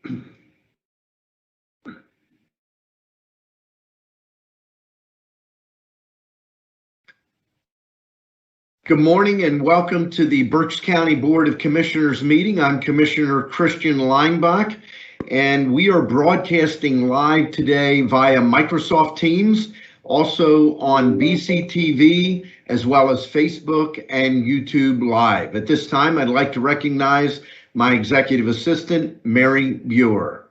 Good morning and welcome to the Berks County Board of Commissioners meeting. I'm Commissioner Christian Leinbach, and we are broadcasting live today via Microsoft Teams, also on BCTV, as well as Facebook and YouTube Live. At this time, I'd like to recognize my executive assistant, Mary Buer.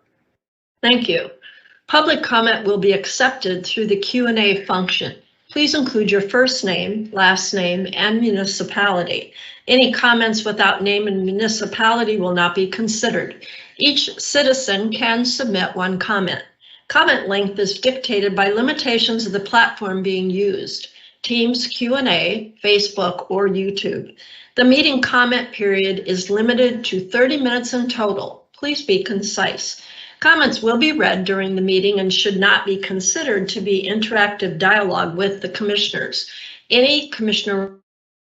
Thank you. Public comment will be accepted through the Q&A function. Please include your first name, last name, and municipality. Any comments without name and municipality will not be considered. Each citizen can submit one comment. Comment length is dictated by limitations of the platform being used, Teams, Q&A, Facebook, or YouTube. The meeting comment period is limited to 30 minutes in total. Please be concise. Comments will be read during the meeting and should not be considered to be interactive dialogue with the commissioners. Any commissioner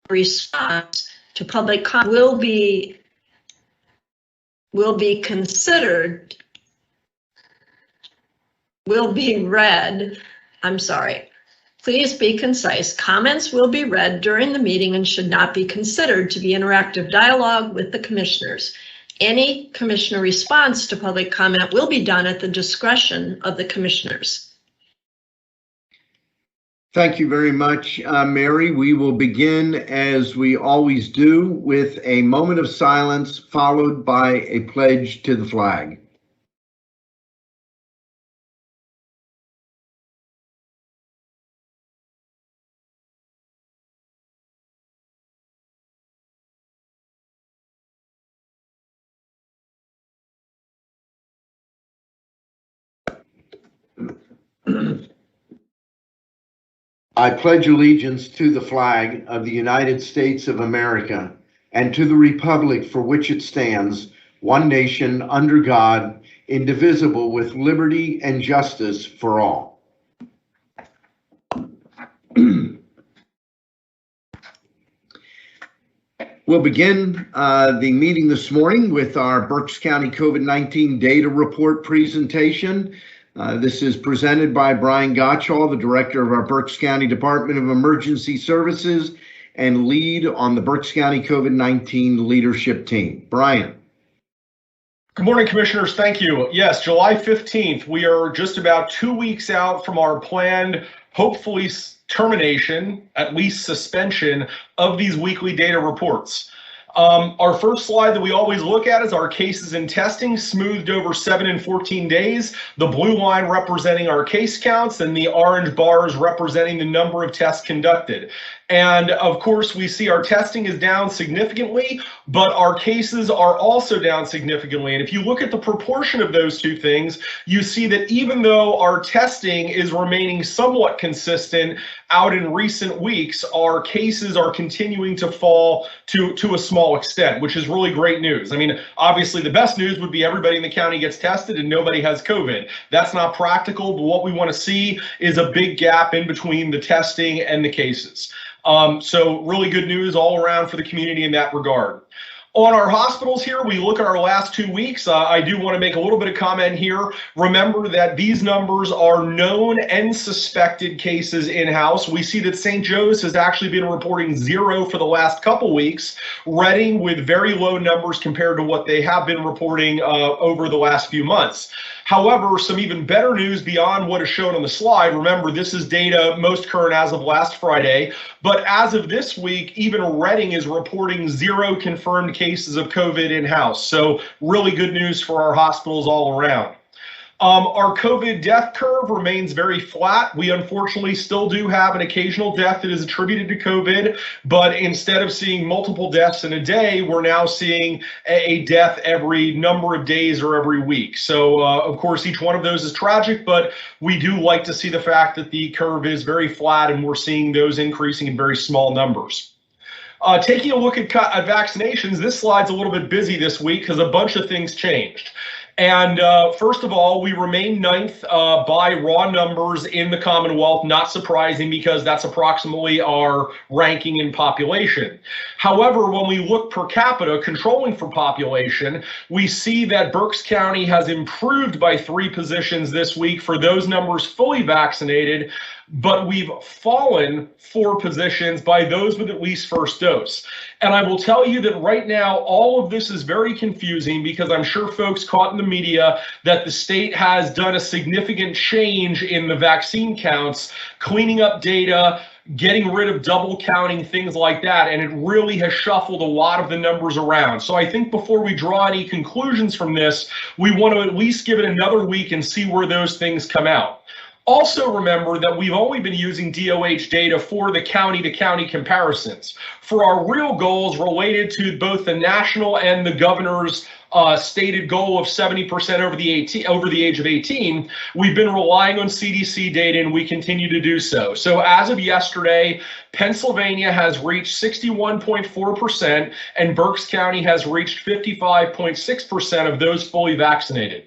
response to public comment will be read. I'm sorry. Please be concise. Comments will be read during the meeting and should not be considered to be interactive dialogue with the commissioners. Any commissioner response to public comment will be done at the discretion of the commissioners. Thank you very much, Mary. We will begin, as we always do, with a moment of silence followed by a pledge to the flag. I pledge allegiance to the flag of the United States of America and to the republic for which it stands, one nation under God, indivisible, with liberty and justice for all. We'll begin the meeting this morning with our Berks County COVID-19 data report presentation. This is presented by Brian Gottschall, the director of our Berks County Department of Emergency Services and lead on the Berks County COVID-19 leadership team. Brian. Good morning, commissioners. Thank you. Yes, July 15th, we are just about 2 weeks out from our planned, hopefully termination, at least suspension, of these weekly data reports. Our first slide that we always look at is our cases in testing, smoothed over 7 and 14 days. The blue line representing our case counts and the orange bars representing the number of tests conducted. And of course, we see our testing is down significantly, but our cases are also down significantly. And if you look at the proportion of those two things, you see that even though our testing is remaining somewhat consistent out in recent weeks, our cases are continuing to fall to a small extent, which is really great news. I mean, obviously the best news would be everybody in the county gets tested and nobody has COVID. That's not practical, but what we want to see is a big gap in between the testing and the cases. So really good news all around for the community in that regard. On our hospitals here, we look at our last 2 weeks. I do want to make a little bit of comment here. Remember that these numbers are known and suspected cases in-house. We see that St. Joe's has actually been reporting 0 for the last couple weeks, Reading with very low numbers compared to what they have been reporting over the last few months. However, some even better news beyond what is shown on the slide. Remember, this is data most current as of last Friday, but as of this week, even Reading is reporting 0 confirmed cases of COVID in-house. So really good news for our hospitals all around. Our COVID death curve remains very flat. We unfortunately still do have an occasional death that is attributed to COVID, but instead of seeing multiple deaths in a day, we're now seeing a death every number of days or every week. So, of course, each one of those is tragic, but we do like to see the fact that the curve is very flat and we're seeing those increasing in very small numbers. Taking a look at vaccinations, this slide's a little bit busy this week because a bunch of things changed. And first of all, we remain ninth by raw numbers in the Commonwealth, not surprising because that's approximately our ranking in population. However, when we look per capita, controlling for population, we see that Berks County has improved by 3 positions this week for those numbers fully vaccinated, but we've fallen 4 positions by those with at least first dose. And I will tell you that right now, all of this is very confusing because I'm sure folks caught in the media that the state has done a significant change in the vaccine counts, cleaning up data, getting rid of double counting, things like that, and it really has shuffled a lot of the numbers around. So I think before we draw any conclusions from this, we want to at least give it another week and see where those things come out. Also remember that we've only been using DOH data for the county-to-county comparisons. For our real goals related to both the national and the governor's stated goal of 70% over the age of 18, we've been relying on CDC data, and we continue to do so. So as of yesterday, Pennsylvania has reached 61.4%, and Berks County has reached 55.6% of those fully vaccinated.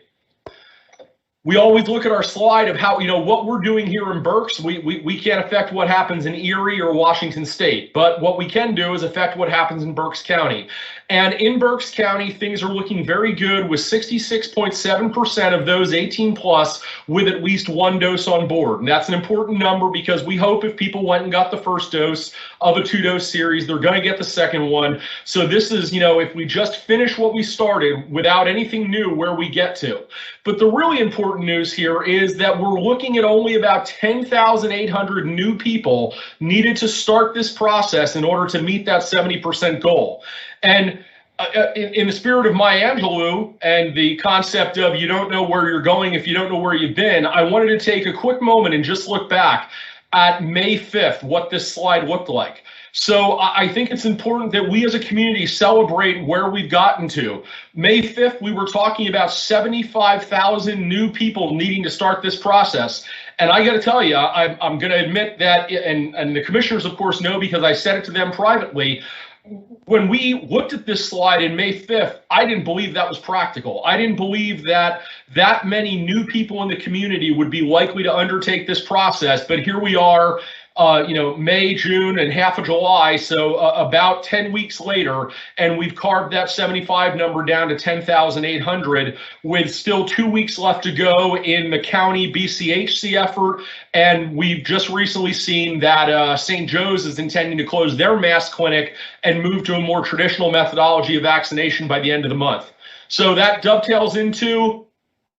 We always look at our slide of how, what we're doing here in Berks. We can't affect what happens in Erie or Washington State, but what we can do is affect what happens in Berks County. And in Berks County, things are looking very good with 66.7% of those 18 plus with at least 1 dose on board. And that's an important number because we hope if people went and got the first dose of a 2-dose series, they're going to get the second one. So this is, if we just finish what we started without anything new, where we get to. But the really important news here is that we're looking at only about 10,800 new people needed to start this process in order to meet that 70% goal. And in the spirit of Maya Angelou and the concept of you don't know where you're going if you don't know where you've been, I wanted to take a quick moment and just look back at May 5th, what this slide looked like. So I think it's important that we as a community celebrate where we've gotten to. May 5th, we were talking about 75,000 new people needing to start this process. And I got to tell you, I'm going to admit that, and the commissioners, of course, know because I said it to them privately, when we looked at this slide in May 5th, I didn't believe that was practical. I didn't believe that that many new people in the community would be likely to undertake this process. But here we are, May, June, and half of July, so about 10 weeks later, and we've carved that 75 number down to 10,800 with still 2 weeks left to go in the county BCHC effort. And we've just recently seen that St. Joe's is intending to close their mass clinic and move to a more traditional methodology of vaccination by the end of the month. So that dovetails into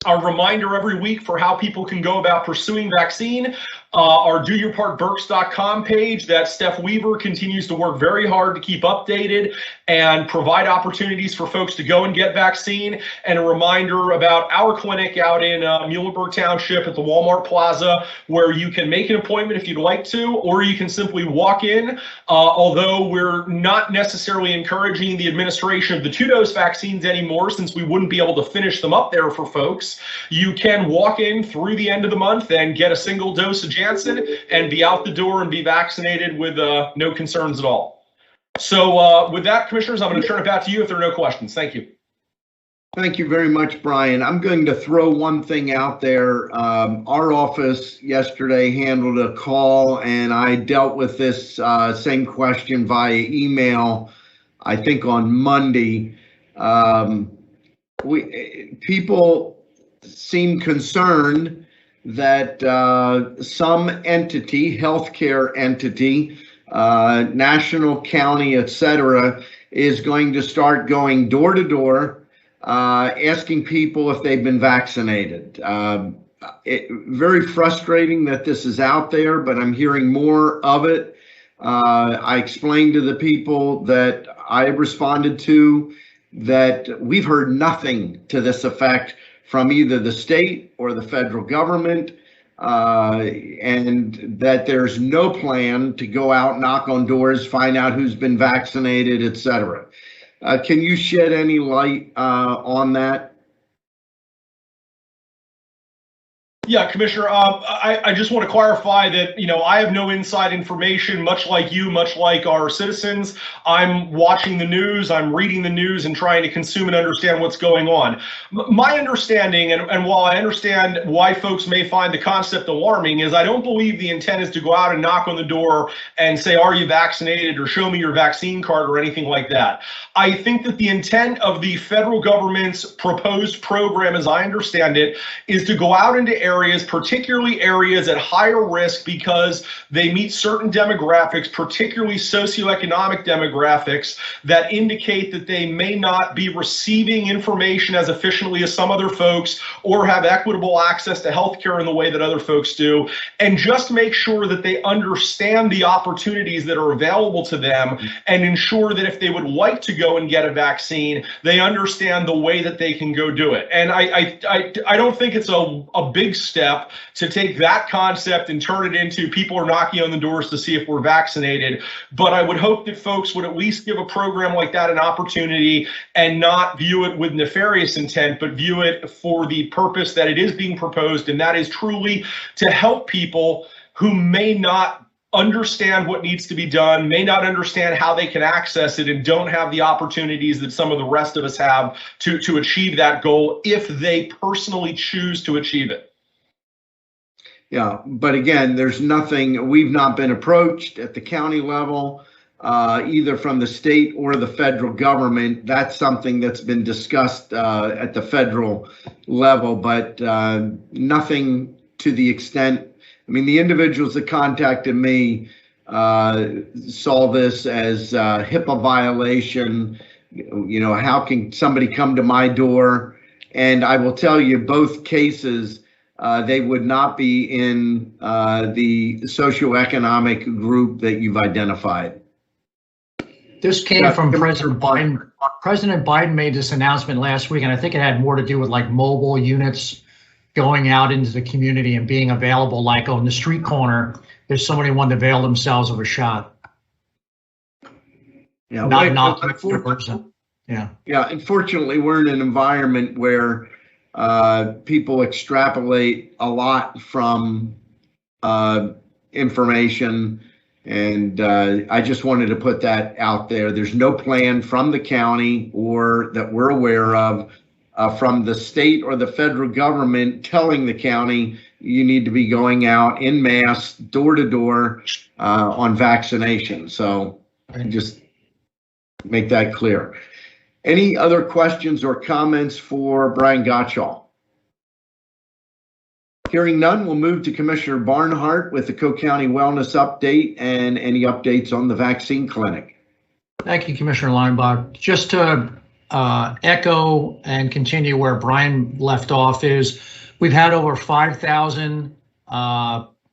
our reminder every week for how people can go about pursuing vaccine. Our doyourpartberks.com page that Steph Weaver continues to work very hard to keep updated and provide opportunities for folks to go and get vaccine. And a reminder about our clinic out in Muhlenberg Township at the Walmart Plaza, where you can make an appointment if you'd like to, or you can simply walk in. Although we're not necessarily encouraging the administration of the 2-dose vaccines anymore, since we wouldn't be able to finish them up there for folks, you can walk in through the end of the month and get a single dose of Janssen and be out the door and be vaccinated with no concerns at all. So with that, commissioners, I'm going to turn it back to you if there are no questions. Thank you. Thank you very much, Brian. I'm going to throw one thing out there. Our office yesterday handled a call, and I dealt with this same question via email, I think on Monday. People seem concerned that some entity, healthcare entity, national, county, etc., is going to start going door to door, asking people if they've been vaccinated. Very frustrating that this is out there, but I'm hearing more of it. I explained to the people that I responded to that we've heard nothing to this effect from either the state or the federal government, and that there's no plan to go out, knock on doors, find out who's been vaccinated, etc. Can you shed any light on that? Yeah, Commissioner, I just want to clarify that, I have no inside information, much like you, much like our citizens. I'm watching the news, I'm reading the news and trying to consume and understand what's going on. My understanding, and while I understand why folks may find the concept alarming, is I don't believe the intent is to go out and knock on the door and say, are you vaccinated, or show me your vaccine card or anything like that. I think that the intent of the federal government's proposed program, as I understand it, is to go out into areas, particularly areas at higher risk because they meet certain demographics, particularly socioeconomic demographics, that indicate that they may not be receiving information as efficiently as some other folks or have equitable access to healthcare in the way that other folks do, and just make sure that they understand the opportunities that are available to them and ensure that if they would like to go and get a vaccine, they understand the way that they can go do it. And I don't think it's a big step to take that concept and turn it into people are knocking on the doors to see if we're vaccinated. But I would hope that folks would at least give a program like that an opportunity and not view it with nefarious intent, but view it for the purpose that it is being proposed, and that is truly to help people who may not understand what needs to be done, may not understand how they can access it, and don't have the opportunities that some of the rest of us have to achieve that goal if they personally choose to achieve it. Yeah, but again, there's nothing, we've not been approached at the county level, either from the state or the federal government. That's something that's been discussed at the federal level, but nothing to the extent. I mean, the individuals that contacted me saw this as a HIPAA violation. How can somebody come to my door? And I will tell you, both cases, they would not be in the socioeconomic group that you've identified. This came from President Biden. President Biden made this announcement last week, and I think it had more to do with like mobile units going out into the community and being available, like on the street corner, if somebody wanted to avail themselves of a shot. Yeah, not the person. Yeah. Yeah. Unfortunately, we're in an environment where people extrapolate a lot from information, and I just wanted to put that out there. There's no plan from the county or that we're aware of from the state or the federal government telling the county you need to be going out in mass, door to door on vaccination. So just make that clear. Any other questions or comments for Brian Gottschall? Hearing none, we'll move to Commissioner Barnhart with the Cook County Wellness Update and any updates on the vaccine clinic. Thank you, Commissioner Leinbach. Just to echo and continue where Brian left off, is we've had over 5,000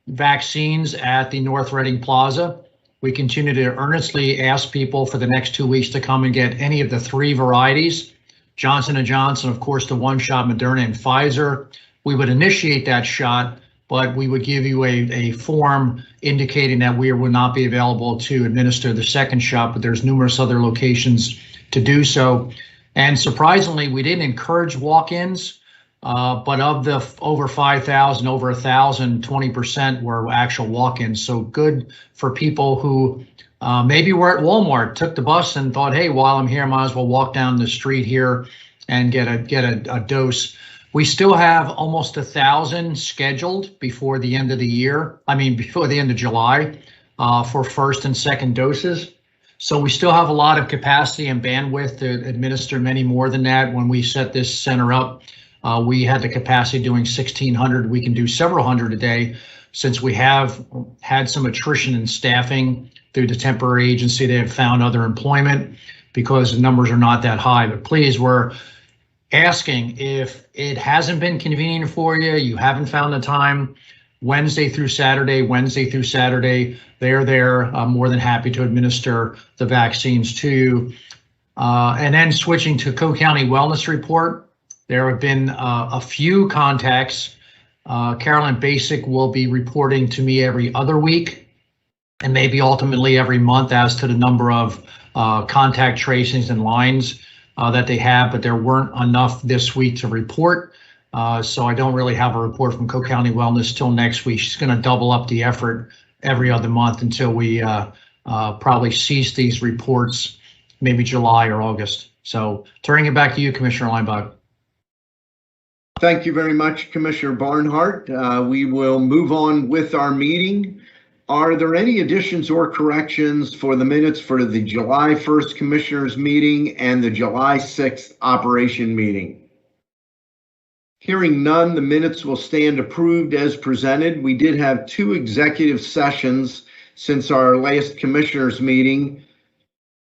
vaccines at the North Reading Plaza. We continue to earnestly ask people for the next 2 weeks to come and get any of the 3 varieties, Johnson & Johnson, of course, the one-shot, Moderna, and Pfizer. We would initiate that shot, but we would give you a form indicating that we would not be available to administer the second shot, but there's numerous other locations to do so. And surprisingly, we didn't encourage walk-ins, but of the over 5,000, over 1,000, 20% were actual walk-ins. So good for people who maybe were at Walmart, took the bus and thought, hey, while I'm here, I might as well walk down the street here and get a dose. We still have almost 1,000 scheduled before the end of the year. Before the end of July for first and second doses. So we still have a lot of capacity and bandwidth to administer many more than that. When we set this center up, we had the capacity doing 1,600. We can do several hundred a day. Since we have had some attrition in staffing through the temporary agency, they have found other employment because the numbers are not that high. But please, we're asking, if it hasn't been convenient for you, you haven't found the time, Wednesday through Saturday, they're there. I'm more than happy to administer the vaccines to you. And then switching to Cook County Wellness Report, there have been a few contacts. Carolyn Basic will be reporting to me every other week and maybe ultimately every month as to the number of contact tracings and lines that they have, but there weren't enough this week to report. So I don't really have a report from Cook County Wellness till next week. She's going to double up the effort every other month until we probably cease these reports, maybe July or August. So turning it back to you, Commissioner Linebaugh. Thank you very much, Commissioner Barnhart. We will move on with our meeting. Are there any additions or corrections for the minutes for the July 1st Commissioners meeting and the July 6th Operation meeting? Hearing none, the minutes will stand approved as presented. We did have 2 executive sessions since our last Commissioners meeting.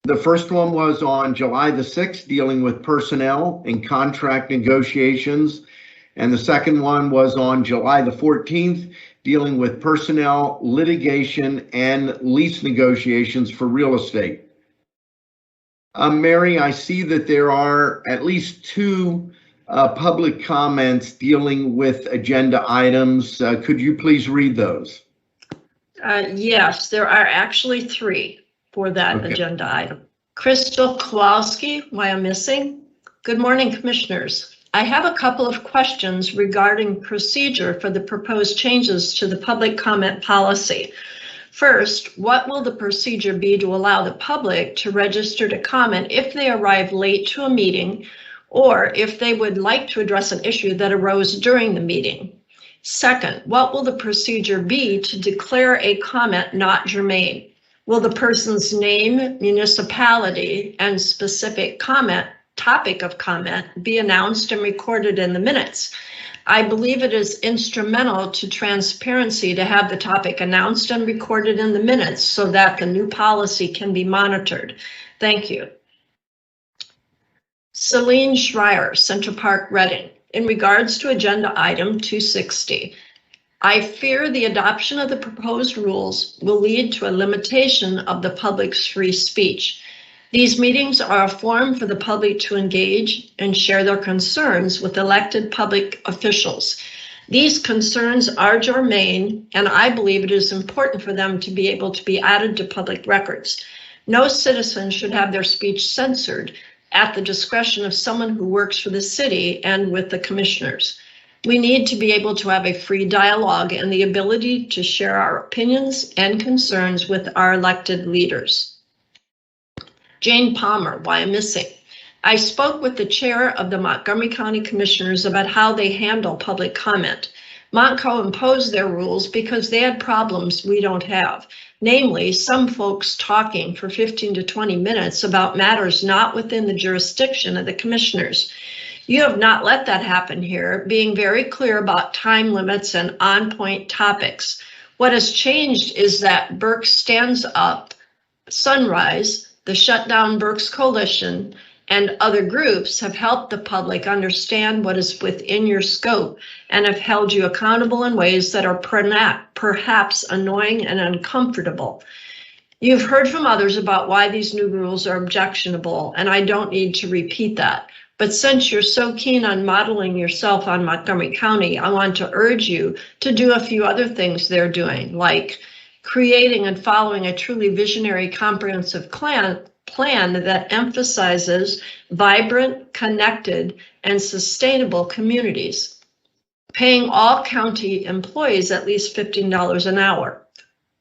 The first one was on July the 6th, dealing with personnel and contract negotiations. And the second one was on July the 14th, dealing with personnel, litigation, and lease negotiations for real estate. Mary, I see that there are at least 2 public comments dealing with agenda items. Could you please read those? Yes, there are actually 3 for that agenda item. Crystal Kowalski, why I'm missing. Good morning, Commissioners. I have a couple of questions regarding procedure for the proposed changes to the public comment policy. First, what will the procedure be to allow the public to register to comment if they arrive late to a meeting or if they would like to address an issue that arose during the meeting? Second, what will the procedure be to declare a comment not germane? Will the person's name, municipality, and specific topic of comment be announced and recorded in the minutes? I believe it is instrumental to transparency to have the topic announced and recorded in the minutes so that the new policy can be monitored. Thank you. Celine Schreier, Central Park, Reading. In regards to agenda item 260, I fear the adoption of the proposed rules will lead to a limitation of the public's free speech. These meetings are a forum for the public to engage and share their concerns with elected public officials. These concerns are germane, and I believe it is important for them to be able to be added to public records. No citizen should have their speech censored at the discretion of someone who works for the city and with the commissioners. We need to be able to have a free dialogue and the ability to share our opinions and concerns with our elected leaders. Jane Palmer, why I'm missing. I spoke with the chair of the Montgomery County Commissioners about how they handle public comment. Montco imposed their rules because they had problems we don't have. Namely, some folks talking for 15 to 20 minutes about matters not within the jurisdiction of the commissioners. You have not let that happen here, being very clear about time limits and on-point topics. What has changed is that Berks Stands Up, Sunrise, the Shutdown Berks Coalition, and other groups have helped the public understand what is within your scope and have held you accountable in ways that are perhaps annoying and uncomfortable. You've heard from others about why these new rules are objectionable, and I don't need to repeat that. But since you're so keen on modeling yourself on Montgomery County, I want to urge you to do a few other things they're doing, like creating and following a truly visionary, comprehensive plan that emphasizes vibrant, connected, and sustainable communities, paying all county employees at least $15 an hour,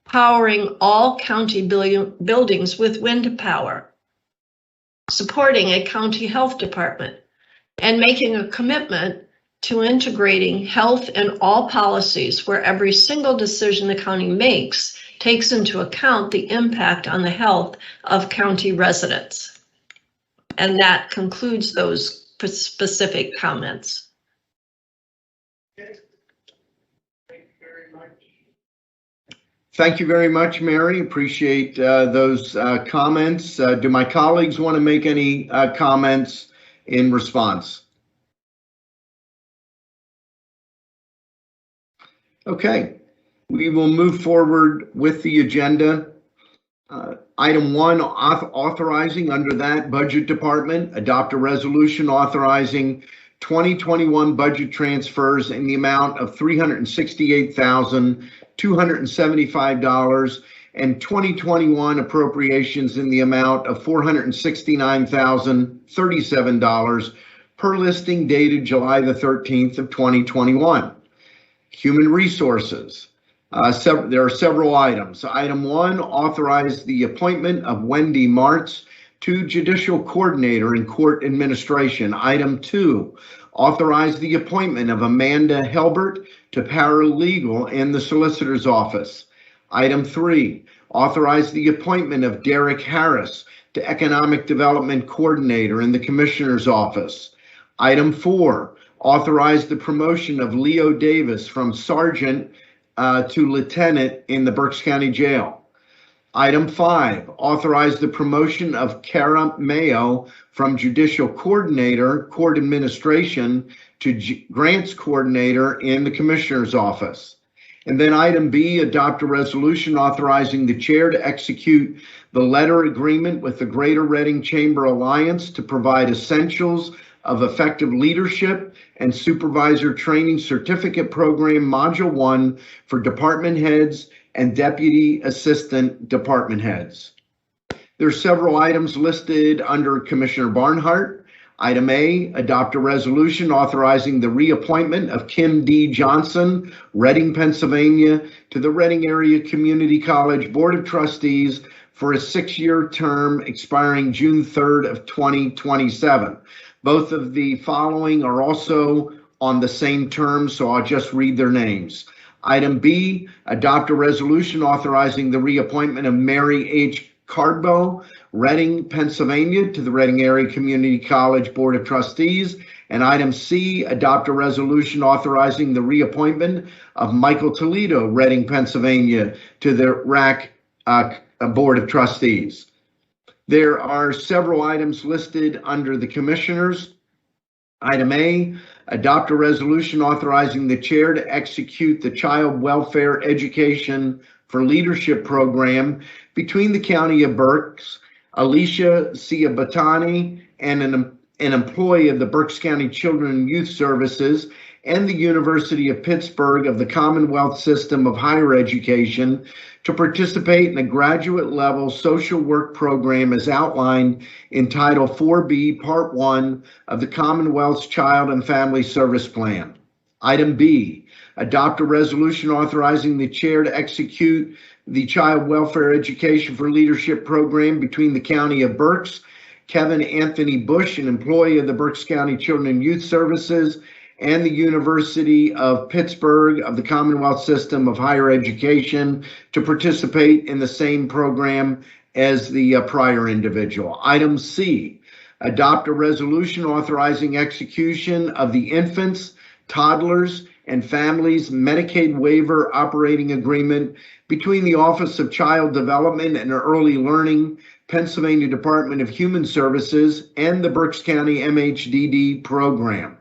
powering all county buildings with wind power, supporting a county health department, and making a commitment to integrating health in all policies where every single decision the county makes takes into account the impact on the health of county residents. And that concludes those specific comments. Thank you very much, Mary. Appreciate those comments. Do my colleagues want to make any comments in response? Okay. We will move forward with the agenda. Item 1, authorizing under that budget department, adopt a resolution authorizing 2021 budget transfers in the amount of $368,275 and 2021 appropriations in the amount of $469,037 per listing dated July the 13th of 2021. Human Resources. There are several items. Item 1, authorize the appointment of Wendy Martz to Judicial Coordinator in Court Administration. Item 2, authorize the appointment of Amanda Helbert to Paralegal in the Solicitor's Office. Item 3, authorize the appointment of Derek Harris to Economic Development Coordinator in the Commissioner's Office. Item 4, authorize the promotion of Leo Davis from Sergeant to Lieutenant in the Berks County Jail. Item 5, authorize the promotion of Kara Mayo from Judicial Coordinator, Court Administration, to Grants Coordinator in the Commissioner's Office. And then item B, adopt a resolution authorizing the chair to execute the letter agreement with the Greater Reading Chamber Alliance to provide essentials of effective leadership and supervisor training certificate program module 1 for department heads and deputy assistant department heads. There are several items listed under Commissioner Barnhart. Item A, adopt a resolution authorizing the reappointment of Kim D. Johnson, Reading, Pennsylvania, to the Reading Area Community College Board of Trustees for a 6-year term expiring June 3rd of 2027. Both of the following are also on the same term, so I'll just read their names. Item B, adopt a resolution authorizing the reappointment of Mary H. Cardbo, Reading, Pennsylvania, to the Reading Area Community College Board of Trustees. And item C, adopt a resolution authorizing the reappointment of Michael Toledo, Reading, Pennsylvania, to the RAC Board of Trustees. There are several items listed under the commissioners. Item A, adopt a resolution authorizing the chair to execute the Child Welfare Education for Leadership program between the County of Berks, Alicia Ciabatani, and an employee of the Berks County Children and Youth Services, and the University of Pittsburgh of the Commonwealth System of Higher Education to participate in a graduate level social work program as outlined in Title 4B, Part 1 of the Commonwealth's Child and Family Service Plan. Item B, adopt a resolution authorizing the chair to execute the Child Welfare Education for Leadership program between the County of Berks, Kevin Anthony Bush, an employee of the Berks County Children and Youth Services, and the University of Pittsburgh of the Commonwealth System of Higher Education to participate in the same program as the prior individual. Item C, adopt a resolution authorizing execution of the Infants, Toddlers, and Families Medicaid Waiver Operating Agreement between the Office of Child Development and Early Learning, Pennsylvania Department of Human Services, and the Berks County MHDD program.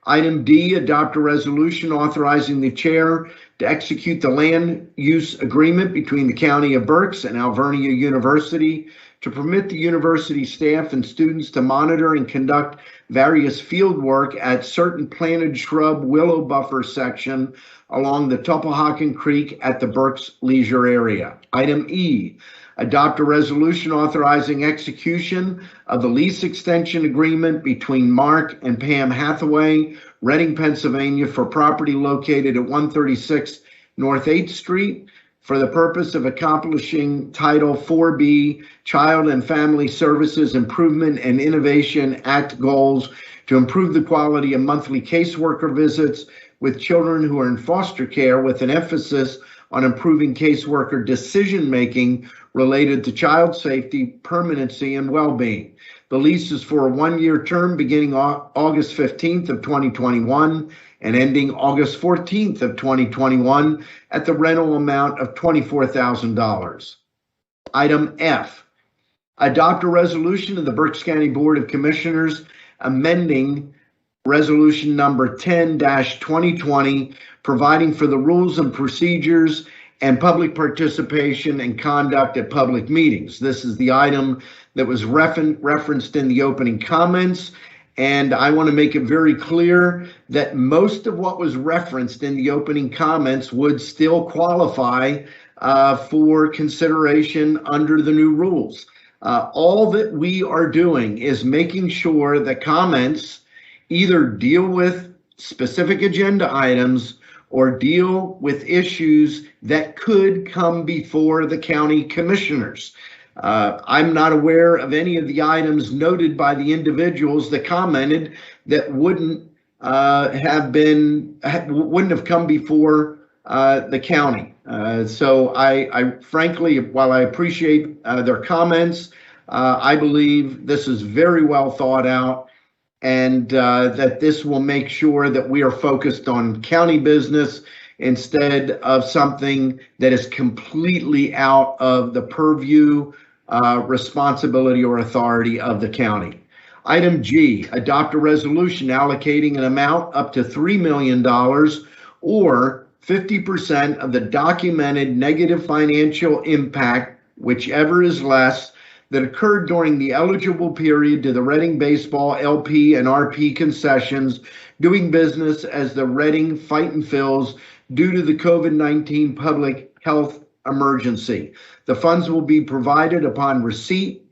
Item D, adopt a resolution authorizing the chair to execute the land use agreement between the County of Berks and Alvernia University to permit the university staff and students to monitor and conduct various field work at certain planted shrub willow buffer section along the Tupahawken Creek at the Berks leisure area. Item E, adopt a resolution authorizing execution of the lease extension agreement between Mark and Pam Hathaway, Reading, Pennsylvania, for property located at 136 North 8th Street for the purpose of accomplishing Title 4B Child and Family Services Improvement and Innovation Act goals to improve the quality of monthly caseworker visits with children who are in foster care, with an emphasis on improving caseworker decision-making related to child safety, permanency, and well-being. The lease is for a 1-year term beginning August 15th of 2021 and ending August 14th of 2021 at the rental amount of $24,000. Item F, adopt a resolution of the Berks County Board of Commissioners amending Resolution number 10-2020, providing for the rules and procedures and public participation and conduct at public meetings. This is the item that was referenced in the opening comments, and I want to make it very clear that most of what was referenced in the opening comments would still qualify for consideration under the new rules. All that we are doing is making sure that comments either deal with specific agenda items or deal with issues that could come before the county commissioners. I'm not aware of any of the items noted by the individuals that commented that wouldn't have come before the county. So I frankly, while I appreciate their comments, I believe this is very well thought out, and that this will make sure that we are focused on county business instead of something that is completely out of the purview, responsibility, or authority of the county. Item G, adopt a resolution allocating an amount up to $3 million or 50% of the documented negative financial impact, whichever is less, that occurred during the eligible period to the Reading Baseball LP and RP concessions doing business as the Reading Fightin' Phils due to the COVID-19 public health emergency. The funds will be provided upon receipt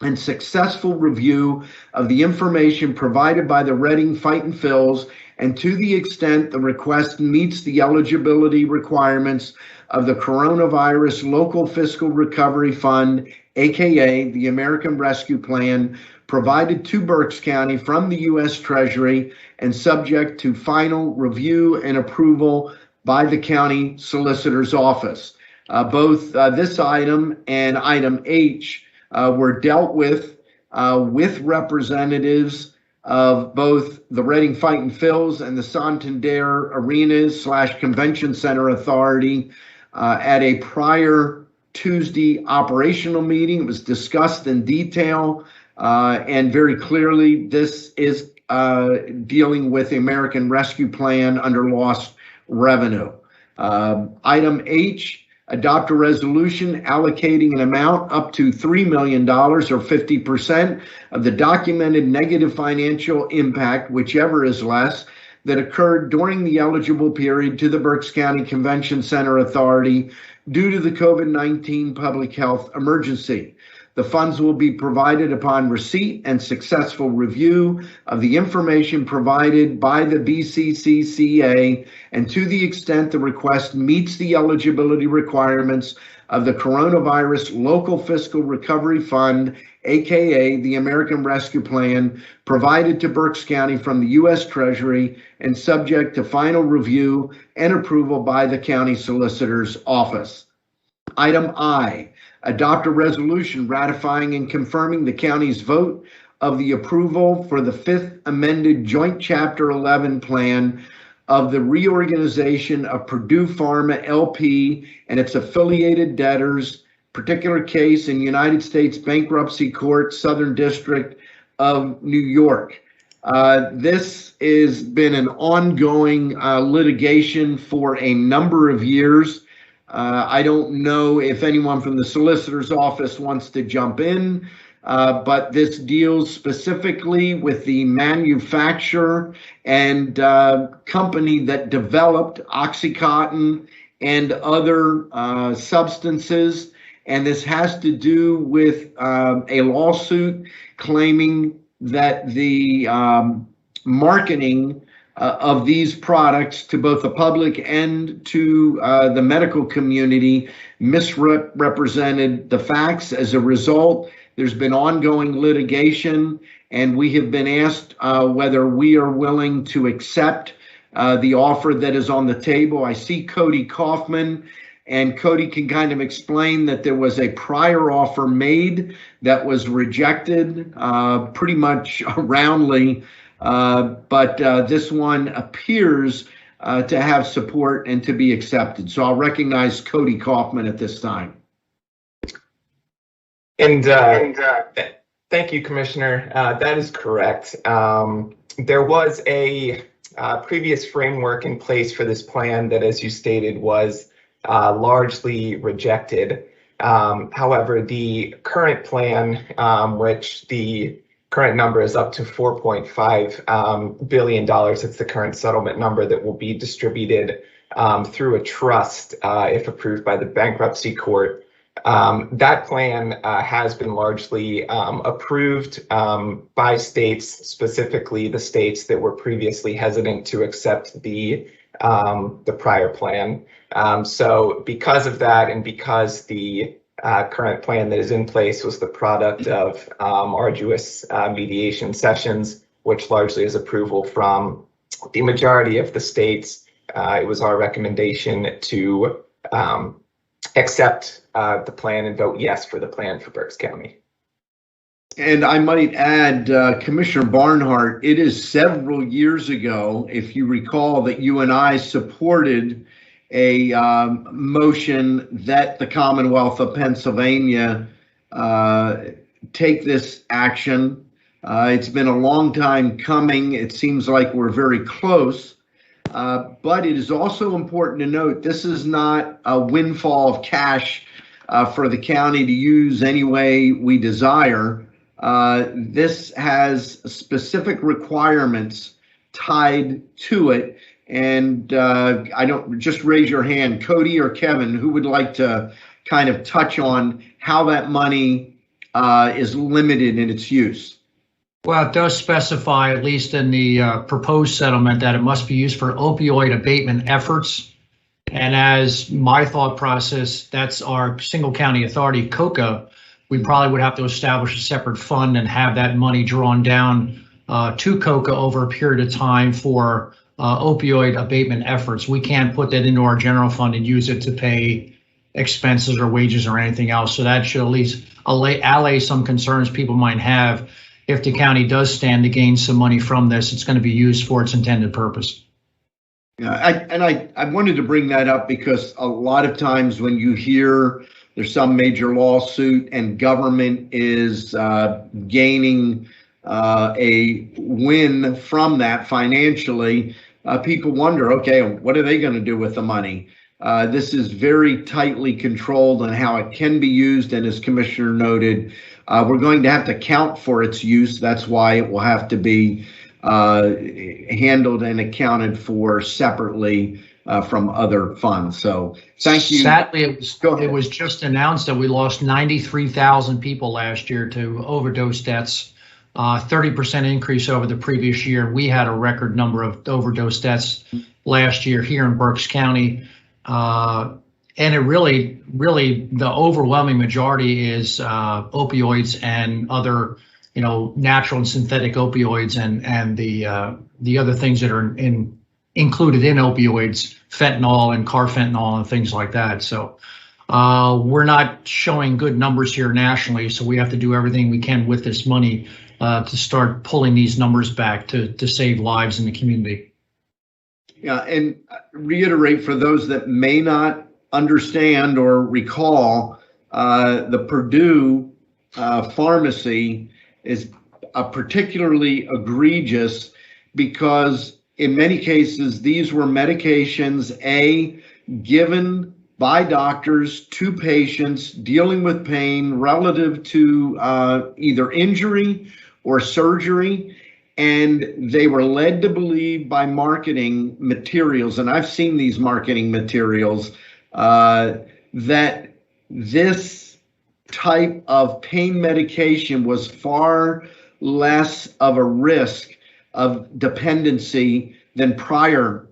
and successful review of the information provided by the Reading Fightin' Phils, and to the extent the request meets the eligibility requirements of the Coronavirus Local Fiscal Recovery Fund, aka the American Rescue Plan, provided to Berks County from the U.S. Treasury and subject to final review and approval by the county solicitor's office. Both this item and item H were dealt with representatives of both the Reading Fightin' Phils and the Santander Arenas/Convention Center Authority at a prior Tuesday operational meeting. It was discussed in detail, and very clearly this is dealing with the American Rescue Plan under lost revenue. Item H, adopt a resolution allocating an amount up to $3 million or 50% of the documented negative financial impact, whichever is less, that occurred during the eligible period to the Berks County Convention Center Authority due to the COVID-19 public health emergency. The funds will be provided upon receipt and successful review of the information provided by the BCCCA, and to the extent the request meets the eligibility requirements of the Coronavirus Local Fiscal Recovery Fund, aka the American Rescue Plan, provided to Berks County from the U.S. Treasury and subject to final review and approval by the county solicitor's office. Item I, adopt a resolution ratifying and confirming the county's vote of the approval for the fifth amended Joint Chapter 11 plan of the reorganization of Purdue Pharma LP and its affiliated debtors, particular case in United States Bankruptcy Court, Southern District of New York. This has been an ongoing litigation for a number of years. I don't know if anyone from the solicitor's office wants to jump in, but this deals specifically with the manufacturer and company that developed OxyContin and other substances. And this has to do with a lawsuit claiming that the marketing of these products to both the public and to the medical community misrepresented the facts. As a result, there's been ongoing litigation, and we have been asked whether we are willing to accept the offer that is on the table. I see Cody Kaufman, and Cody can kind of explain that there was a prior offer made that was rejected pretty much roundly, but this one appears to have support and to be accepted. So I'll recognize Cody Kaufman at this time. And thank you, Commissioner. That is correct. There was a previous framework in place for this plan that, as you stated, was largely rejected. However, the current plan, which the current number is up to $4.5 billion, it's the current settlement number that will be distributed through a trust if approved by the bankruptcy court. That plan has been largely approved by states, specifically the states that were previously hesitant to accept the prior plan. So because of that, and because the current plan that is in place was the product of arduous mediation sessions, which largely is approval from the majority of the states, it was our recommendation to accept the plan and vote yes for the plan for Berks County. And I might add, Commissioner Barnhart, it is several years ago, if you recall, that you and I supported a motion that the Commonwealth of Pennsylvania take this action. It's been a long time coming. It seems like we're very close. But it is also important to note this is not a windfall of cash for the county to use any way we desire. This has specific requirements tied to it. And I don't, just raise your hand, Cody or Kevin, who would like to kind of touch on how that money is limited in its use? Well, it does specify, at least in the proposed settlement, that it must be used for opioid abatement efforts. And as my thought process, that's our single county authority, COCA. We probably would have to establish a separate fund and have that money drawn down to COCA over a period of time for opioid abatement efforts. We can't put that into our general fund and use it to pay expenses or wages or anything else. So that should at least allay some concerns people might have. If the county does stand to gain some money from this, it's going to be used for its intended purpose. Yeah, I wanted to bring that up because a lot of times when you hear there's some major lawsuit and government is gaining a win from that financially, people wonder, okay, what are they going to do with the money? This is very tightly controlled on how it can be used, and as Commissioner noted, we're going to have to account for its use. That's why it will have to be handled and accounted for separately from other funds. So thank you. Sadly, it was just announced that we lost 93,000 people last year to overdose deaths, 30% increase over the previous year. We had a record number of overdose deaths last year here in Berks County. And it really, the overwhelming majority is opioids and other, natural and synthetic opioids, and the other things that are included in opioids, fentanyl and carfentanil and things like that. So we're not showing good numbers here nationally. So we have to do everything we can with this money to start pulling these numbers back to save lives in the community. Yeah, and reiterate for those that may not understand or recall, the Purdue pharmacy is particularly egregious because in many cases, these were medications, given by doctors to patients dealing with pain relative to either injury or surgery. And they were led to believe by marketing materials, and I've seen these marketing materials, that this type of pain medication was far less of a risk of dependency than prior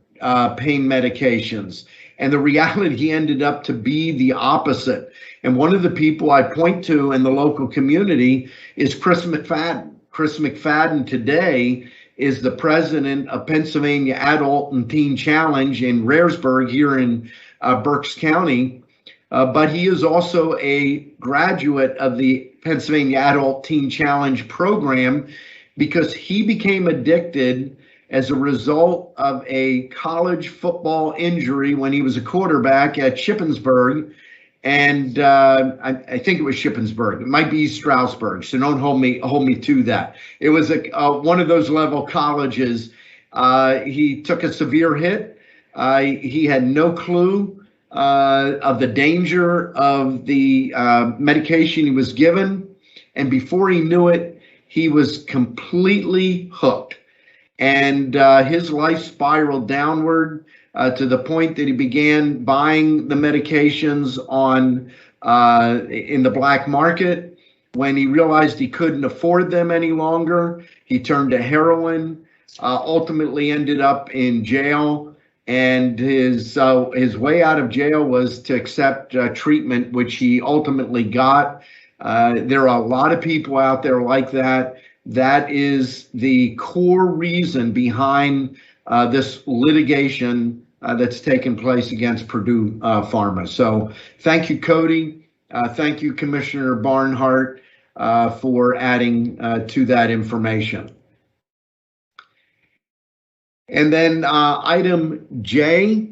pain medications. And the reality ended up to be the opposite. And one of the people I point to in the local community is Chris McFadden. Chris McFadden today is the president of Pennsylvania Adult and Teen Challenge in Raresburg here in Berks County. But he is also a graduate of the Pennsylvania Adult Teen Challenge program because he became addicted as a result of a college football injury when he was a quarterback at Shippensburg. And I think it was Shippensburg. It might be Stroudsburg, so don't hold me to that. It was one of those level colleges. He took a severe hit. He had no clue of the danger of the medication he was given, and before he knew it, he was completely hooked. And his life spiraled downward to the point that he began buying the medications on in the black market. When he realized he couldn't afford them any longer, he turned to heroin, ultimately ended up in jail, and his way out of jail was to accept treatment, which he ultimately got. There are a lot of people out there like that. That is the core reason behind this litigation that's taken place against Purdue Pharma. So thank you, Cody. Thank you, Commissioner Barnhart, for adding to that information. And then item J,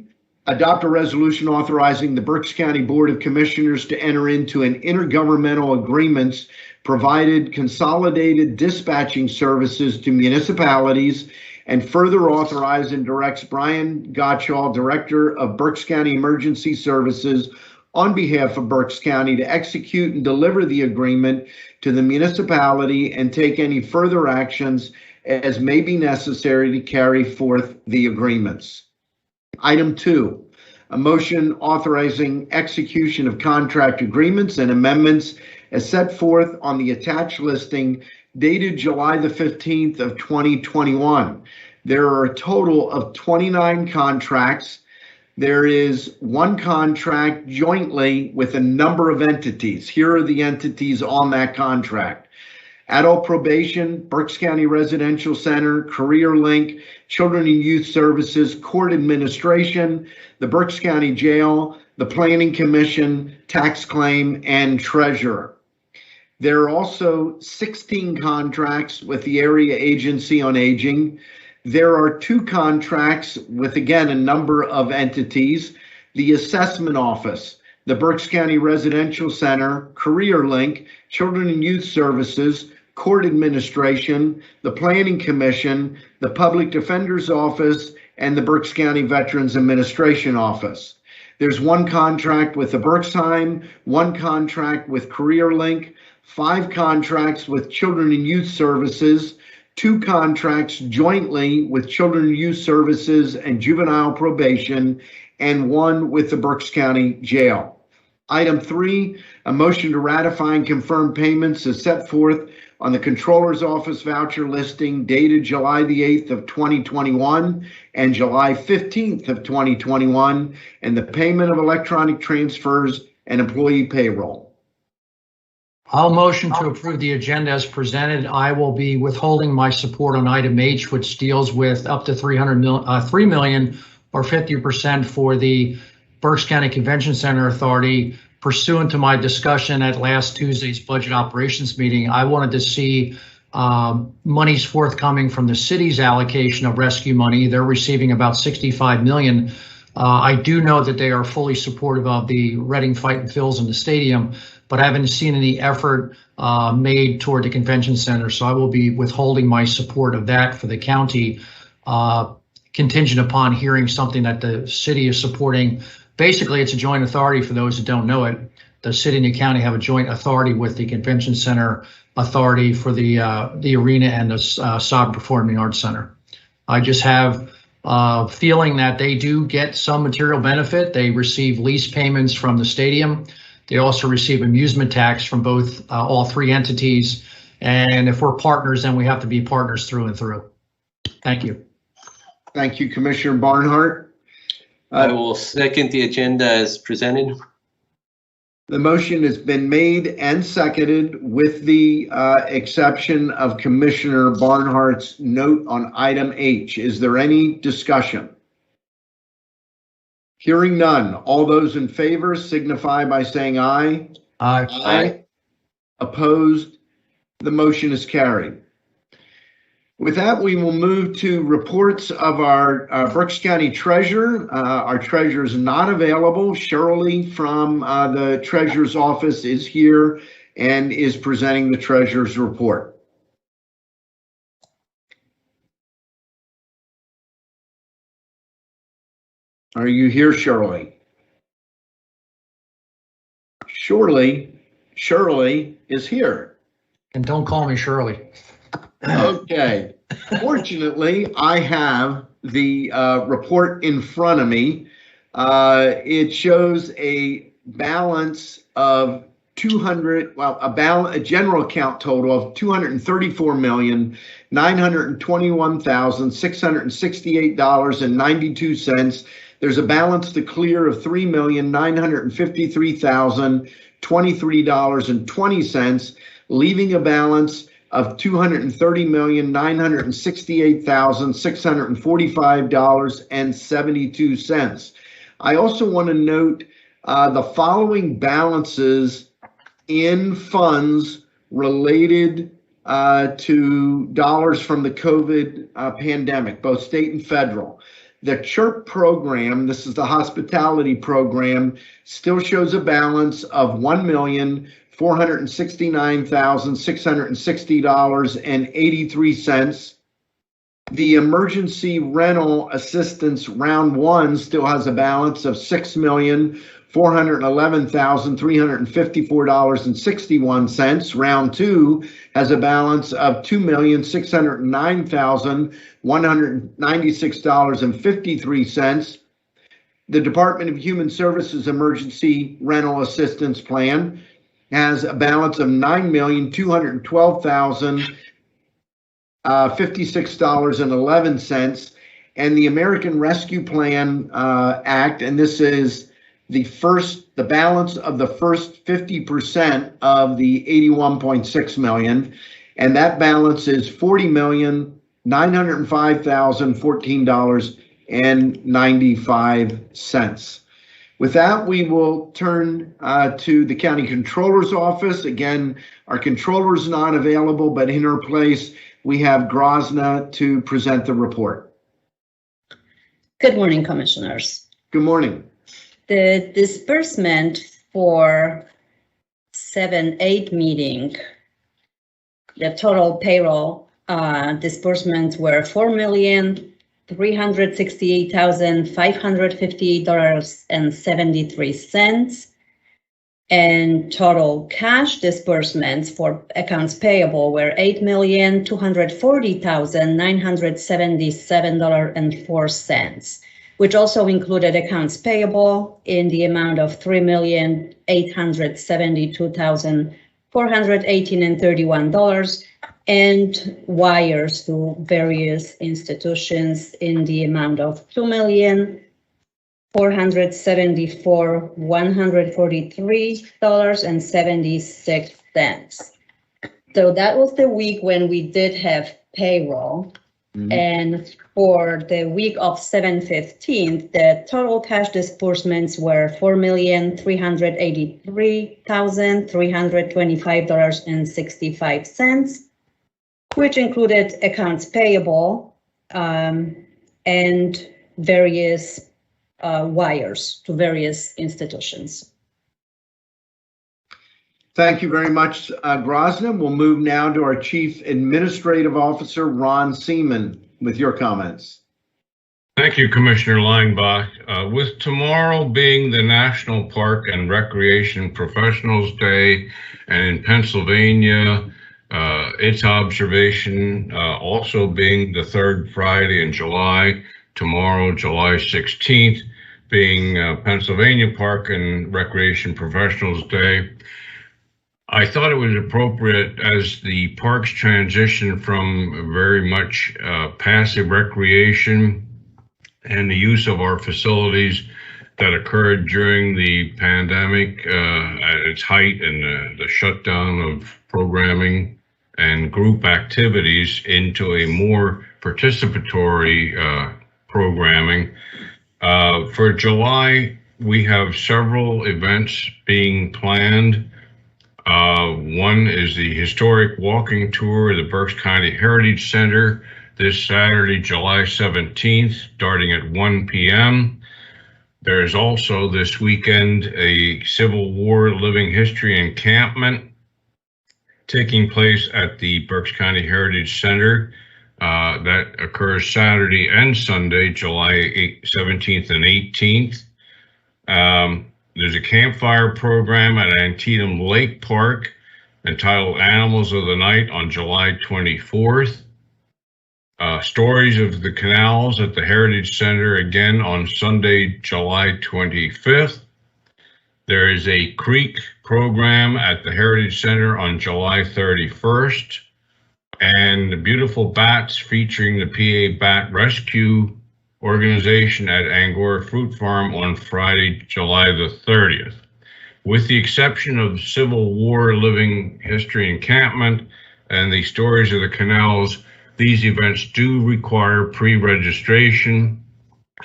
adopt a resolution authorizing the Berks County Board of Commissioners to enter into an intergovernmental agreements provided consolidated dispatching services to municipalities, and further authorize and directs Brian Gottschall, Director of Berks County Emergency Services, on behalf of Berks County to execute and deliver the agreement to the municipality and take any further actions as may be necessary to carry forth the agreements. Item 2, a motion authorizing execution of contract agreements and amendments as set forth on the attached listing dated July the 15th of 2021. There are a total of 29 contracts. There is one contract jointly with a number of entities. Here are the entities on that contract: Adult Probation, Berks County Residential Center, Career Link, Children and Youth Services, Court Administration, the Berks County Jail, the Planning Commission, Tax Claim, and Treasurer. There are also 16 contracts with the Area Agency on Aging. There are 2 contracts with, again, a number of entities: the Assessment Office, the Berks County Residential Center, Career Link, Children and Youth Services, Court Administration, the Planning Commission, the Public Defender's Office, and the Berks County Veterans Administration Office. There's 1 contract with the Berksheim, 1 contract with Career Link, 5 contracts with Children and Youth Services, 2 contracts jointly with Children and Youth Services and Juvenile Probation, and 1 with the Berks County Jail. Item 3, a motion to ratify and confirm payments as set forth on the Controller's Office voucher listing dated July the 8th of 2021 and July 15th of 2021, and the payment of electronic transfers and employee payroll. I'll motion to approve the agenda as presented. I will be withholding my support on item H, which deals with up to $3 million or 50% for the Berks County Convention Center Authority. Pursuant to my discussion at last Tuesday's budget operations meeting, I wanted to see monies forthcoming from the city's allocation of rescue money. They're receiving about $65 million. I do know that they are fully supportive of the Reading Fight and Fills in the stadium, but I haven't seen any effort made toward the convention center. So I will be withholding my support of that for the county, contingent upon hearing something that the city is supporting. Basically, it's a joint authority for those who don't know it. The city and the county have a joint authority with the convention center authority for the arena and the Sovereign Performing Arts Center. I just have feeling that they do get some material benefit. They receive lease payments from the stadium. They also receive amusement tax from both all 3 entities. And if we're partners, then we have to be partners through and through. Thank you. Thank you, Commissioner Barnhart. I will second the agenda as presented. The motion has been made and seconded with the exception of Commissioner Barnhart's note on item H. Is there any discussion? Hearing none. All those in favor signify by saying aye. Aye. Aye. Opposed? The motion is carried. With that, we will move to reports of our Berks County Treasurer. Our Treasurer is not available. Shirley from the Treasurer's Office is here and is presenting the Treasurer's report. Are you here, Shirley? Shirley is here. And don't call me Shirley. Okay. Fortunately, I have the report in front of me. It shows a balance of a general account total of $234,921,668.92. There's a balance to clear of $3,953,023.20, leaving a balance of $230,968,645.72. I also want to note the following balances in funds related to dollars from the COVID pandemic, both state and federal. The CHIRP program, this is the hospitality program, still shows a balance of $1,469,660.83. The emergency rental assistance round one still has a balance of $6,411,354.61. Round two has a balance of $2,609,196.53. The Department of Human Services Emergency Rental Assistance Plan has a balance of $9,212,056.11, and the American Rescue Plan Act, and this is the balance of the first 50% of the $81.6 million, and that balance is $40,905,014.95. With that, we will turn to the County Controller's Office. Again, our Controller is not available, but in her place, we have Grozna to present the report. Good morning, Commissioners. Good morning. The disbursement for 7-8 meeting, the total payroll disbursements were $4,368,558.73, and total cash disbursements for accounts payable were $8,240,977.04, which also included accounts payable in the amount of $3,872,418.31 and wires to various institutions in the amount of $2,474,143.76. So that was the week when we did have payroll. Mm-hmm. And for the week of 7/15, the total cash disbursements were $4,383,325.65, which included accounts payable and various wires to various institutions. Thank you very much, Grozna. We'll move now to our Chief Administrative Officer, Ron Seaman, with your comments. Thank you, Commissioner Leinbach. With tomorrow being the National Park and Recreation Professionals Day, and in Pennsylvania, its observation also being the third Friday in July, tomorrow, July 16th, being Pennsylvania Park and Recreation Professionals Day, I thought it was appropriate, as the parks transition from very much passive recreation and the use of our facilities that occurred during the pandemic at its height and the shutdown of programming and group activities into a more participatory programming. For July, we have several events being planned. One is the historic walking tour of the Berks County Heritage Center this Saturday, July 17th, starting at 1 p.m. There is also this weekend a Civil War Living History encampment taking place at the Berks County Heritage Center. That occurs Saturday and Sunday, July 17th and 18th. There's a campfire program at Antietam Lake Park entitled Animals of the Night on July 24th. Stories of the Canals at the Heritage Center again on Sunday, July 25th. There is a creek program at the Heritage Center on July 31st, and the beautiful bats featuring the PA Bat Rescue Organization at Angora Fruit Farm on Friday, July the 30th. With the exception of Civil War Living History Encampment and the Stories of the Canals, these events do require pre-registration,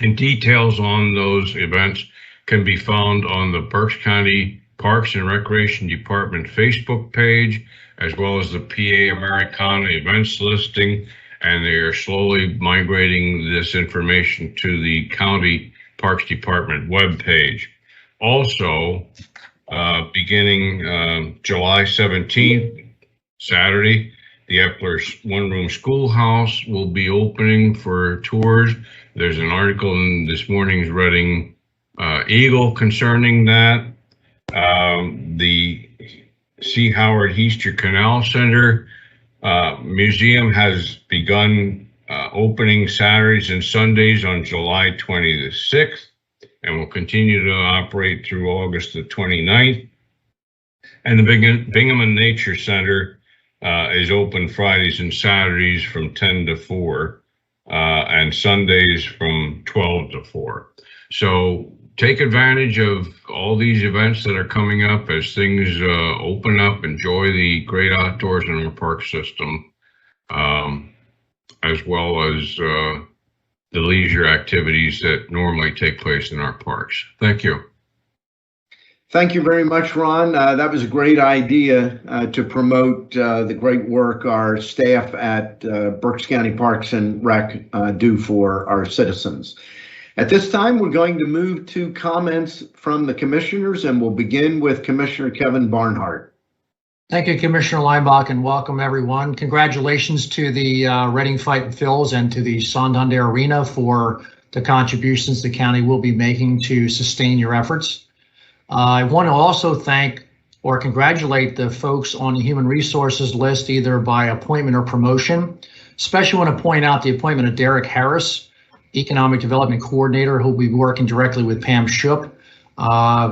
and details on those events can be found on the Berks County Parks and Recreation Department Facebook page, as well as the PA Americana events listing, and they are slowly migrating this information to the County Parks Department webpage. Also, beginning July 17th, Saturday, the Epler's one-room schoolhouse will be opening for tours. There's an article in this morning's Reading Eagle concerning that. The C. Howard Heaster Canal Center Museum has begun opening Saturdays and Sundays on July 26th and will continue to operate through August the 29th. And the Bingham Nature Center is open Fridays and Saturdays from 10 to 4 and Sundays from 12 to 4. So take advantage of all these events that are coming up as things open up. Enjoy the great outdoors in our park system, as well as the leisure activities that normally take place in our parks. Thank you. Thank you very much, Ron. That was a great idea to promote the great work our staff at Berks County Parks and Rec do for our citizens. At this time, we're going to move to comments from the commissioners, and we'll begin with Commissioner Kevin Barnhart. Thank you, Commissioner Leinbach, and welcome everyone. Congratulations to the Reading Fightin' Phils and to the Santander Arena for the contributions the county will be making to sustain your efforts. I want to also thank or congratulate the folks on the human resources list, either by appointment or promotion. Especially want to point out the appointment of Derek Harris, Economic Development Coordinator, who will be working directly with Pam Shoup.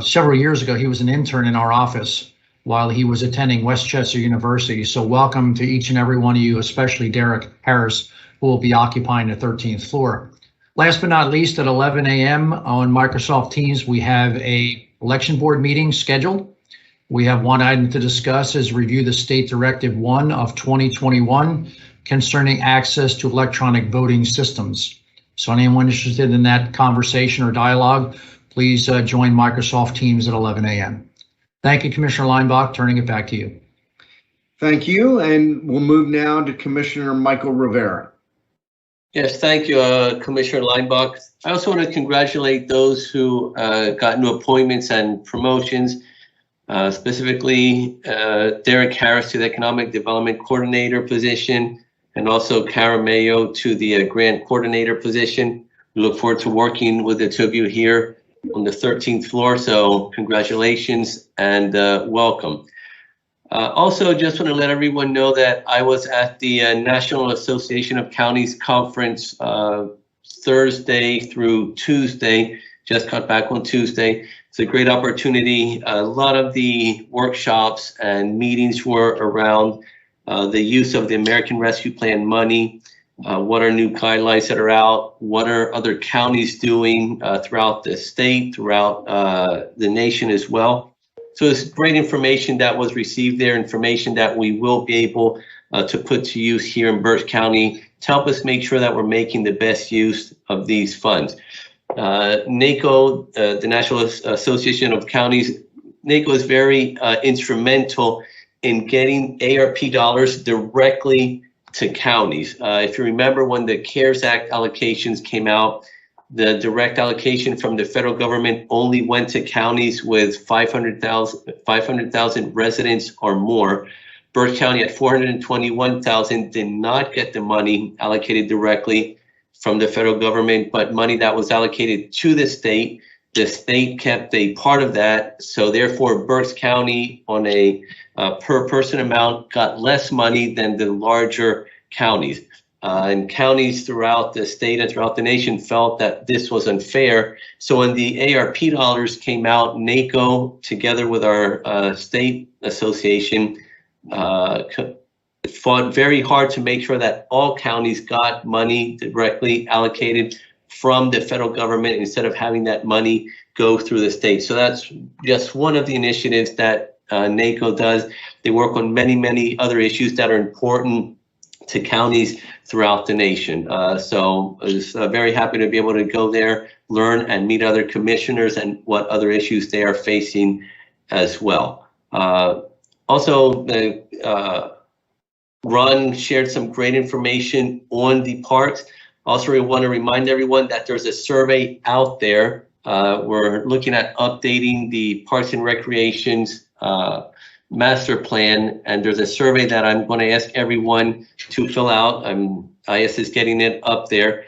Several years ago, he was an intern in our office while he was attending Westchester University. So welcome to each and every one of you, especially Derek Harris, who will be occupying the 13th floor. Last but not least, at 11 a.m. on Microsoft Teams, we have a election board meeting scheduled. We have one item to discuss is review the State Directive 1 of 2021 concerning access to electronic voting systems. So anyone interested in that conversation or dialogue, please join Microsoft Teams at 11 a.m. Thank you, Commissioner Leinbach. Turning it back to you. Thank you. And we'll move now to Commissioner Michael Rivera. Yes, thank you, Commissioner Leinbach. I also want to congratulate those who got new appointments and promotions, specifically Derek Harris to the Economic Development Coordinator position, and also Kara Mayo to the Grant Coordinator position. We look forward to working with the two of you here on the 13th floor, so congratulations and welcome. Also, just want to let everyone know that I was at the National Association of Counties Conference Thursday through Tuesday, just got back on Tuesday. It's a great opportunity. A lot of the workshops and meetings were around the use of the American Rescue Plan money, what are new guidelines that are out, what are other counties doing throughout the state, throughout the nation as well. So it's great information that was received there, information that we will be able to put to use here in Berks County to help us make sure that we're making the best use of these funds. NACO, the National Association of Counties, NACO is very instrumental in getting ARP dollars directly to counties. If you remember when the CARES Act allocations came out, the direct allocation from the federal government only went to counties with 500,000 residents or more. Berks County at 421,000 did not get the money allocated directly from the federal government, but money that was allocated to the state kept a part of that. So therefore, Berks County on a per person amount got less money than the larger counties. and counties throughout the state and throughout the nation felt that this was unfair. So when the ARP dollars came out, NACO, together with our state association, fought very hard to make sure that all counties got money directly allocated from the federal government instead of having that money go through the state. So that's just one of the initiatives that NACO does. They work on many, many other issues that are important to counties throughout the nation. So I was very happy to be able to go there, learn, and meet other commissioners and what other issues they are facing as well. Also, the Ron shared some great information on the parks. Also, we want to remind everyone that there's a survey out there. We're looking at updating the Parks and Recreation's master plan, and there's a survey that I'm going to ask everyone to fill out. IS is getting it up there.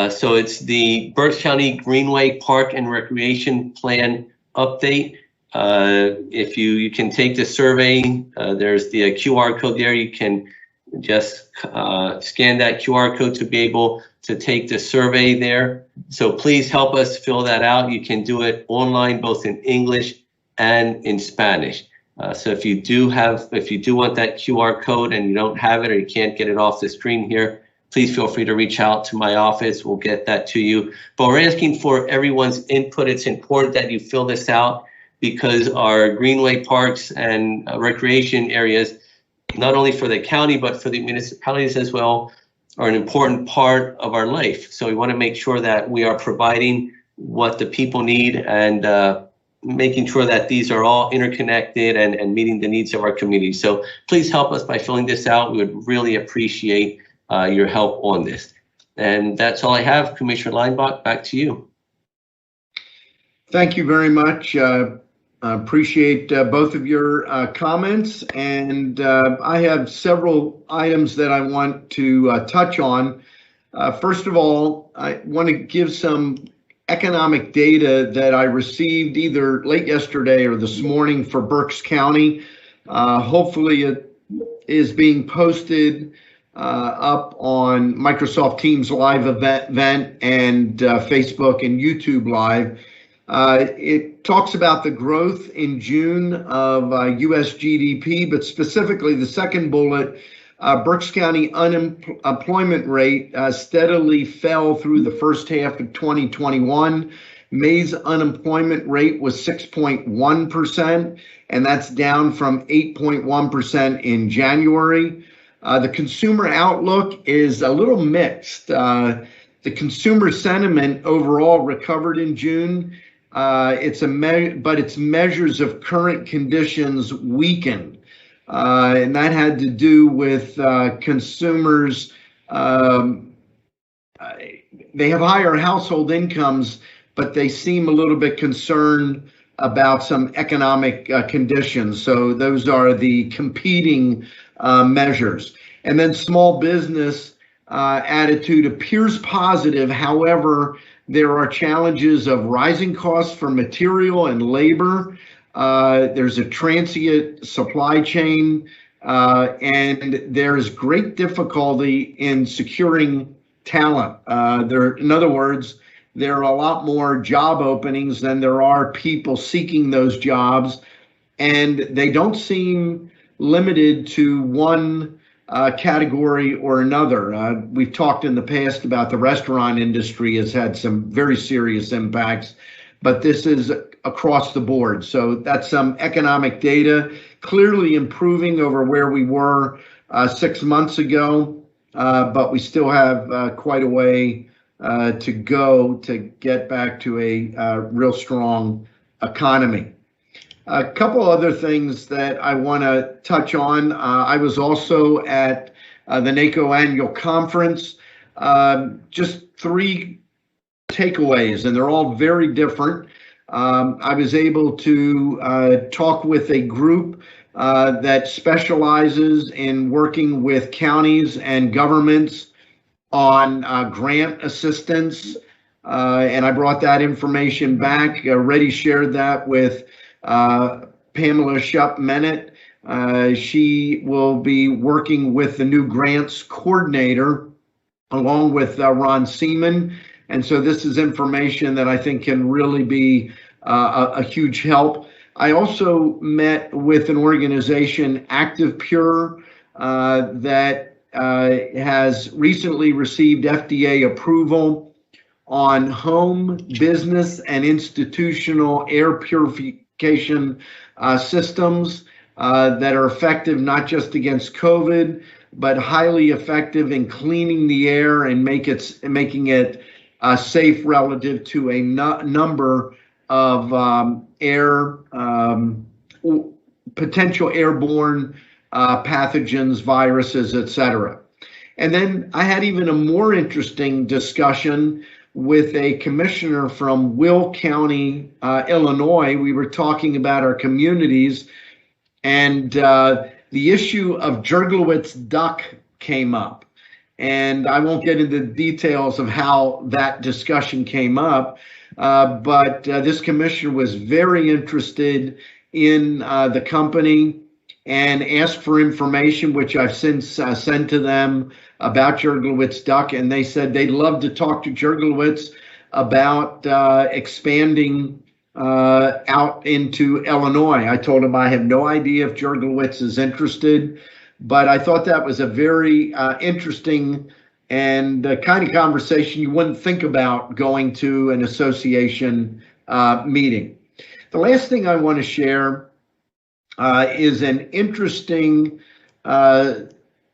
So it's the Berks County Greenway Park and Recreation Plan update. If you can take the survey, there's the QR code there. You can just scan that QR code to be able to take the survey there. So please help us fill that out. You can do it online, both in English and in Spanish. So if you do want that QR code and you don't have it or you can't get it off the screen here, please feel free to reach out to my office. We'll get that to you. But we're asking for everyone's input. It's important that you fill this out because our greenway parks and recreation areas, not only for the county, but for the municipalities as well, are an important part of our life. So we want to make sure that we are providing what the people need and making sure that these are all interconnected and meeting the needs of our community. So please help us by filling this out. We would really appreciate your help on this. And that's all I have. Commissioner Leinbach, back to you. Thank you very much. I appreciate both of your comments, and I have several items that I want to touch on. First of all, I want to give some economic data that I received either late yesterday or this morning for Berks County. Hopefully it is being posted up on Microsoft Teams live event and Facebook and YouTube live. It talks about the growth in June of U.S. GDP, but specifically the second bullet, Berks County unemployment rate steadily fell through the first half of 2021. May's unemployment rate was 6.1%, and that's down from 8.1% in January. The consumer outlook is a little mixed. The consumer sentiment overall recovered in June. But its measures of current conditions weakened. And that had to do with consumers. They have higher household incomes, but they seem a little bit concerned about some economic conditions. So those are the competing measures. And then small business attitude appears positive. However, there are challenges of rising costs for material and labor. There's a transient supply chain, and there's great difficulty in securing talent. In other words, there are a lot more job openings than there are people seeking those jobs, and they don't seem limited to one category or another. We've talked in the past about the restaurant industry has had some very serious impacts, but this is across the board. So that's some economic data, clearly improving over where we were 6 months ago, but we still have quite a way to go to get back to a real strong economy. A couple other things that I want to touch on. I was also at the NACO annual conference. Just three takeaways, and they're all very different. I was able to talk with a group that specializes in working with counties and governments on grant assistance, and I brought that information back. Already shared that with Pamela Shupp-Mennett. She will be working with the new grants coordinator along with Ron Seaman. And so this is information that I think can really be a huge help. I also met with an organization, Active Pure, that has recently received FDA approval on home, business, and institutional air purification systems that are effective not just against COVID, but highly effective in cleaning the air and making it safe relative to a number of potential airborne pathogens, viruses, etc. And then I had even a more interesting discussion with a commissioner from Will County, Illinois. We were talking about our communities, and the issue of Jerglowitz duck came up. And I won't get into the details of how that discussion came up, but this commissioner was very interested in the company and asked for information, which I've since sent to them about Jerglowitz duck, and they said they'd love to talk to Jerglowitz about expanding out into Illinois. I told him I have no idea if Jerglowitz is interested, but I thought that was a very interesting and kind of conversation you wouldn't think about going to an association meeting. The last thing I want to share is an interesting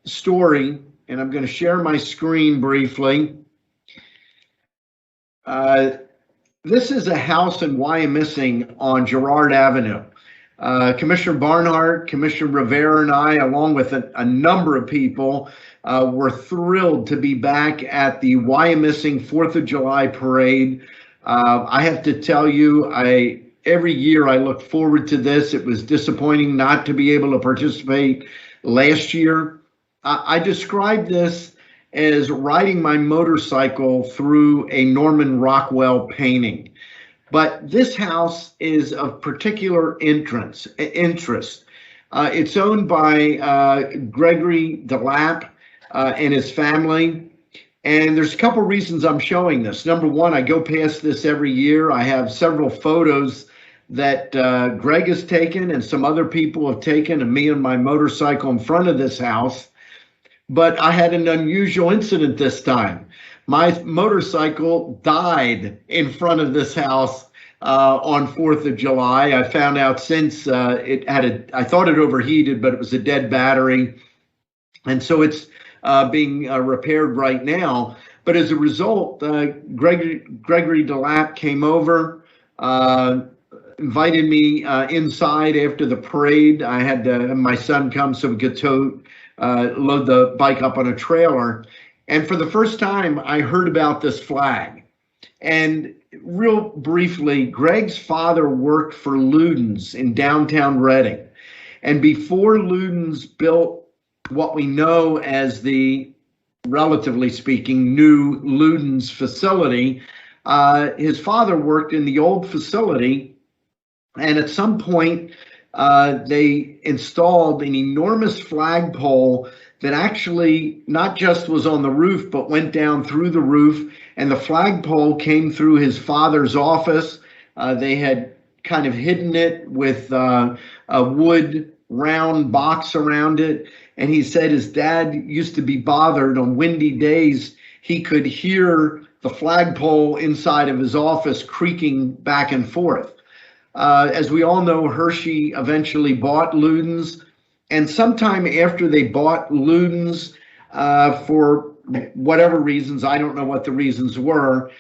story, and I'm going to share my screen briefly. This is a house in Wyomissing on Girard Avenue. Commissioner Barnhart, Commissioner Rivera, and I, along with a number of people, were thrilled to be back at the Wyomissing 4th of July parade. I have to tell you, every year I look forward to this. It was disappointing not to be able to participate last year. I described this as riding my motorcycle through a Norman Rockwell painting. But this house is of particular interest. It's owned by Gregory DeLapp and his family. And there's a couple reasons I'm showing this. Number one, I go past this every year. I have several photos that Greg has taken and some other people have taken of me and my motorcycle in front of this house. But I had an unusual incident this time. My motorcycle died in front of this house on 4th of July. I found out since I thought it overheated, but it was a dead battery. And so it's being repaired right now. But as a result, Gregory DeLapp came over, invited me inside after the parade. I had to have my son come so we could load the bike up on a trailer. And for the first time, I heard about this flag. And real briefly, Greg's father worked for Luden's in downtown Reading. And before Luden's built what we know as the, relatively speaking, new Luden's facility, his father worked in the old facility. And at some point, they installed an enormous flagpole that actually not just was on the roof, but went down through the roof. And the flagpole came through his father's office. They had kind of hidden it with a wood round box around it. And he said his dad used to be bothered on windy days. He could hear the flagpole inside of his office creaking back and forth. As we all know, Hershey eventually bought Luden's, and sometime after they bought Luden's, for whatever reasons, I don't know what the reasons were,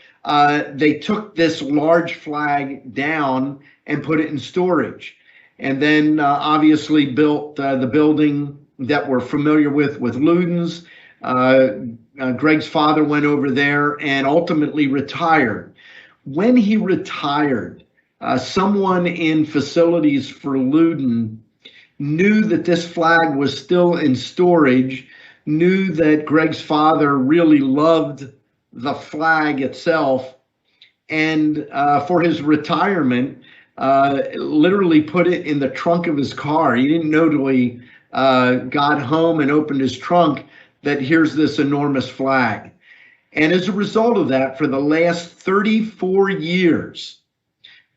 they took this large flag down and put it in storage, and then obviously built the building that we're familiar with Luden's. Greg's father went over there and ultimately retired. When he retired, someone in facilities for Luden knew that this flag was still in storage, knew that Greg's father really loved the flag itself, and for his retirement, literally put it in the trunk of his car. He didn't know till he got home and opened his trunk that here's this enormous flag. And as a result of that, for the last 34 years,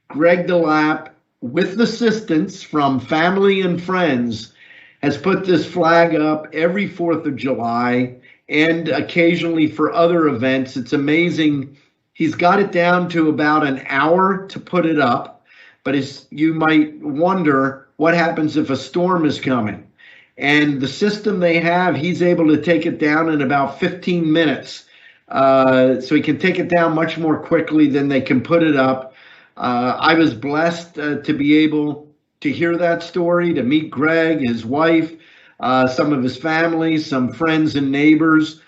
Greg DeLapp, with assistance from family and friends, has put this flag up every 4th of July and occasionally for other events. It's amazing. He's got it down to about an hour to put it up, but as you might wonder, what happens if a storm is coming? And the system they have, he's able to take it down in about 15 minutes. So he can take it down much more quickly than they can put it up. I was blessed to be able to hear that story, to meet Greg, his wife, some of his family, some friends and neighbors.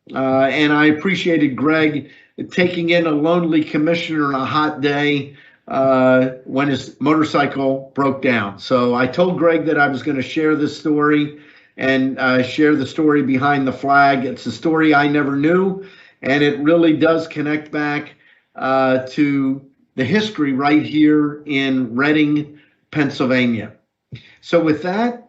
And I appreciated Greg taking in a lonely commissioner on a hot day when his motorcycle broke down. So I told Greg that I was going to share this story and share the story behind the flag. It's a story I never knew, and it really does connect back to the history right here in Reading, Pennsylvania. So with that,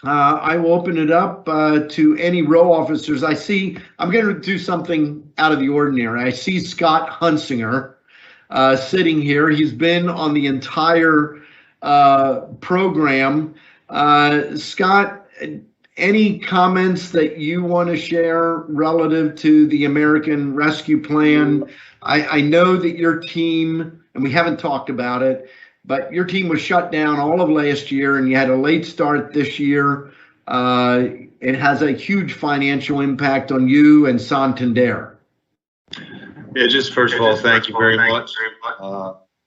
I will open it up to any row officers. I see, I'm going to do something out of the ordinary. I see Scott Hunsinger sitting here. He's been on the entire program. Scott, any comments that you want to share relative to the American Rescue Plan? I know that your team, and we haven't talked about it, but your team was shut down all of last year and you had a late start this year. It has a huge financial impact on you and Santander. Yeah, just first of all, thank you very much.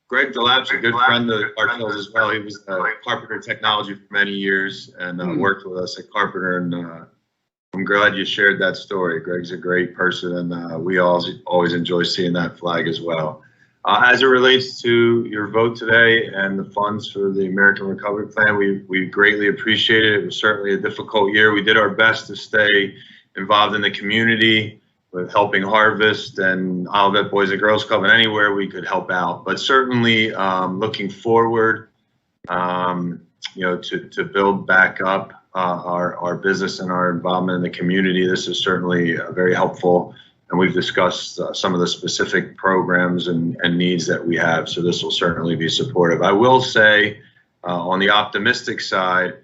Greg DeLapp's a good friend of ourselves as well. He was Carpenter Technology for many years and worked with us at Carpenter. And I'm glad you shared that story. Greg's a great person, and we always enjoy seeing that flag as well. As it relates to your vote today and the funds for the American Recovery Plan, we greatly appreciate it. It was certainly a difficult year. We did our best to stay involved in the community with helping Harvest and Olivet Boys and Girls Club and anywhere we could help out. But certainly looking forward, to build back up our business and our involvement in the community, this is certainly very helpful. And we've discussed some of the specific programs and needs that we have. So this will certainly be supportive. I will say on the optimistic side,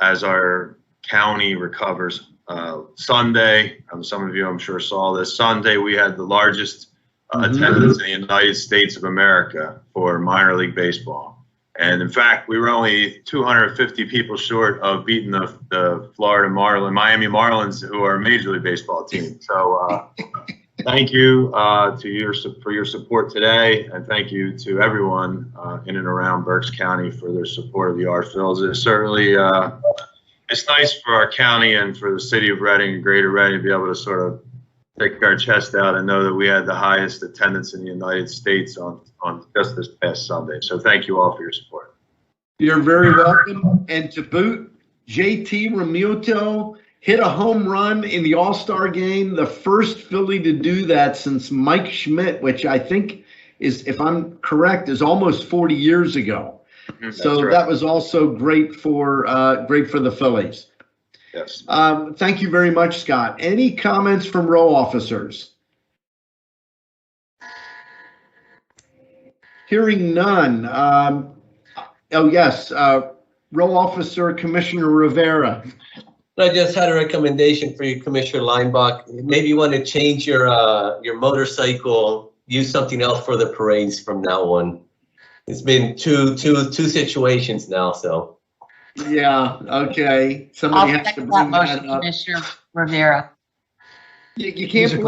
as our county recovers, Sunday, some of you I'm sure saw this, Sunday we had the largest attendance in the United States of America for minor league baseball. And in fact, we were only 250 people short of beating the Miami Marlins, who are a Major League Baseball team. So thank you for your support today, and thank you to everyone in and around Berks County for their support of the Art Fields. It's certainly it's nice for our county and for the city of Reading and Greater Reading to be able to sort of take our chest out and know that we had the highest attendance in the United States on just this past Sunday. So thank you all for your support. You're very welcome. And to boot, JT Realmuto hit a home run in the All-Star game, the first Philly to do that since Mike Schmidt, which I think is, if I'm correct, is almost 40 years ago. So right. That was also great for the Phillies. Yes. Thank you very much, Scott. Any comments from row officers? Hearing none. Oh, yes. Row Officer Commissioner Rivera. I just had a recommendation for you, Commissioner Leinbach. Maybe you want to change your motorcycle, use something else for the parades from now on. It's been two situations now, so. Yeah, okay. Somebody has to bring that up. Commissioner Rivera. You can't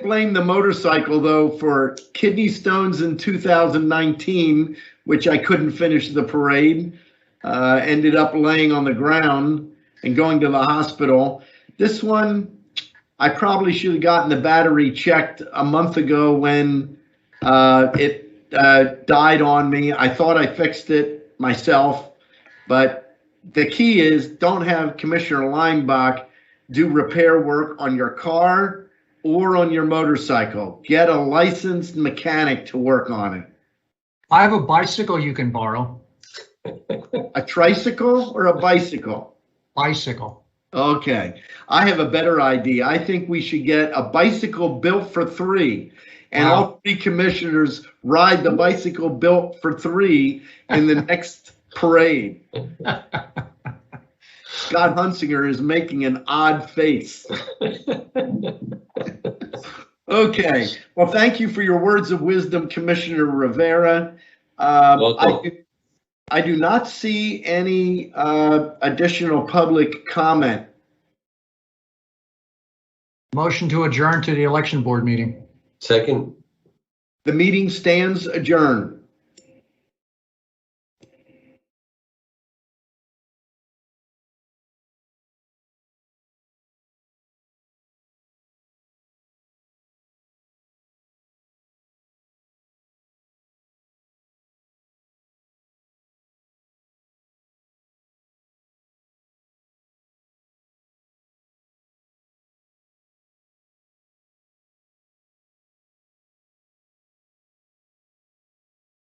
blame the motorcycle though for kidney stones in 2019, which I couldn't finish the parade. Ended up laying on the ground and going to the hospital. This one, I probably should have gotten the battery checked a month ago when it died on me. I thought I fixed it myself, but the key is don't have Commissioner Leinbach do repair work on your car or on your motorcycle. Get a licensed mechanic to work on it. I have a bicycle you can borrow. A tricycle or a bicycle? Bicycle. Okay, I have a better idea. I think we should get a bicycle built for three, and Wow. all three commissioners ride the bicycle built for three in the next parade. Scott Hunsinger is making an odd face. Okay, well, thank you for your words of wisdom, Commissioner Rivera. Welcome. I do not see any additional public comment. Motion to adjourn to the election board meeting. Second. The meeting stands adjourned.